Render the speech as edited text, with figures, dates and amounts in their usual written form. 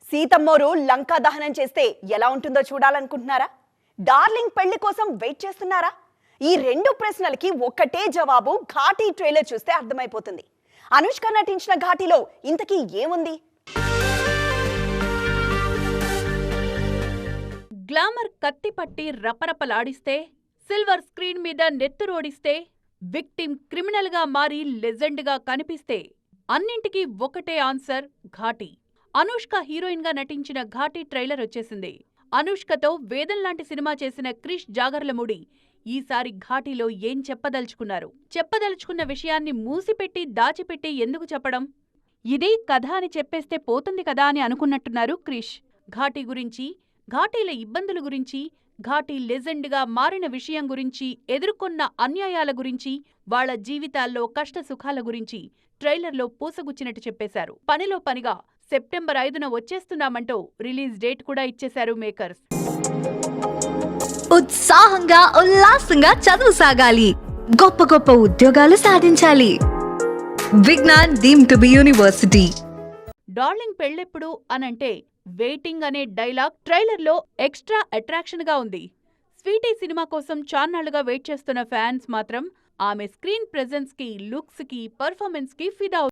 సీతమ్మోరు లంకా దహనం చేస్తే ఎలా ఉంటుందో చూడాలనుకుంటున్నారా? డార్లింగ్ పెళ్లి కోసం వెయిట్ చేస్తున్నారా? ఈ రెండు ప్రశ్నలకి ఒక్కటే జవాబు ఘాటీ ట్రైలర్ చూస్తే అర్థమైపోతుంది. అనుష్క నటించిన ఘాటీలో ఇంతకీ ఏముంది? గ్లామర్ కత్తిపట్టి రపరపలాడిస్తే, సిల్వర్ స్క్రీన్ మీద నెత్తురోడిస్తే, విక్టిమ్ క్రిమినల్ గా మారి లెజెండ్ గా కనిపిస్తే అన్నింటికీ ఒకటే ఆన్సర్ ఘాటీ. అనుష్క హీరోయిన్ గా నటించిన ఘాటీ ట్రైలర్ వచ్చేసింది. అనుష్కతో వేదం లాంటి సినిమా చేసిన క్రిష్ జాగర్లమూడి ఈసారి ఘాటీలో ఏం చెప్పదలుచుకున్నారు? చెప్పదలుచుకున్న విషయాన్ని మూసిపెట్టి దాచిపెట్టి ఎందుకు చెప్పడం? ఇదే కథ అని చెప్పేస్తే పోతుంది కదా అని అనుకున్నట్టున్నారు క్రిష్. ఘాటీ గురించి, ఘాటీల ఇబ్బందుల గురించి, ఘాటీ లెజెండ్గా మారిన విషయం గురించి, ఎదుర్కొన్న అన్యాయాల గురించి, వాళ్ల జీవితాల్లో కష్ట సుఖాల గురించి ట్రైలర్లో పూసగుచ్చినట్టు చెప్పేశారు. పనిలో పనిగా సెప్టెంబర్ 5న వచ్చేస్తున్నామంటూ రిలీజ్ డేట్ కూడా ఇచ్చేశారు మేకర్స్. ఉత్సాహంగా ఉల్లాసంగా చదువు సాగాలి, గొప్ప గొప్ప ఉద్యోగాలు సాధించాలి. Vignan deemed to be university. Darling పెళ్ళెప్పుడు అనంటే వెయిటింగ్ అనే డైలాగ్ ట్రైలర్లో ఎక్స్ట్రా అట్రాక్షన్ గా ఉంది. స్వీటీ సినిమా కోసం చాన్నాళ్లుగా వెయిట్ చేస్తున్న ఫ్యాన్స్ మాత్రం ఆమె స్క్రీన్ ప్రెజెన్స్ కి, లుక్స్ కి, పర్ఫార్మెన్స్ కి ఫిదా